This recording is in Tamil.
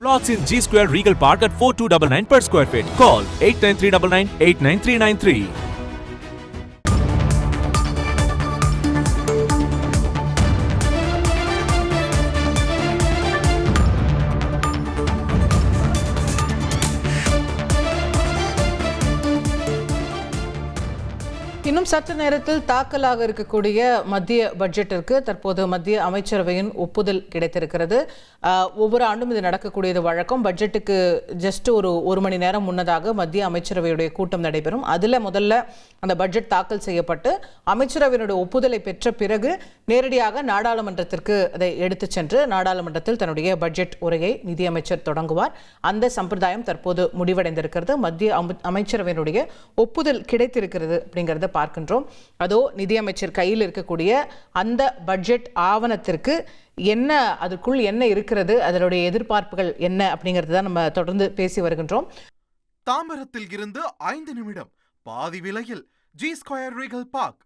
Plots in G Square Regal Park at 4299 per square feet. Call 89399 89393. இன்னும் சற்று நேரத்தில் தாக்கலாக இருக்கக்கூடிய மத்திய பட்ஜெட்டிற்கு தற்போது மத்திய அமைச்சரவையின் ஒப்புதல் கிடைத்திருக்கிறது. ஒவ்வொரு ஆண்டும் இது நடக்கக்கூடியது வழக்கம். பட்ஜெட்டுக்கு ஜஸ்ட் ஒரு மணி நேரம் முன்னதாக மத்திய அமைச்சரவையுடைய கூட்டம் நடைபெறும். அதில் முதல்ல அந்த பட்ஜெட் தாக்கல் செய்யப்பட்டு அமைச்சரவையினுடைய ஒப்புதலை பெற்ற பிறகு நேரடியாக நாடாளுமன்றத்திற்கு அதை எடுத்துச் சென்று நாடாளுமன்றத்தில் தன்னுடைய பட்ஜெட் உரையை நிதியமைச்சர் தொடங்குவார். அந்த சம்பிரதாயம் தற்போது முடிவடைந்திருக்கிறது. மத்திய அமைச்சரவையினுடைய ஒப்புதல் கிடைத்திருக்கிறது அப்படிங்கிறத பார்க்கின்றோம். அதோ நிதியமைச்சர் கையில் இருக்கக்கூடிய அந்த பட்ஜெட் ஆவணத்திற்கு என்ன, அதுக்குள் என்ன இருக்கிறது, அதனுடைய எதிர்பார்ப்புகள் என்ன அப்படிங்கிறது தான் நம்ம தொடர்ந்து பேசி வருகின்றோம். தாம்பரத்தில் இருந்து 5 நிமிடம் பாதி விலையில் G Square Regal Park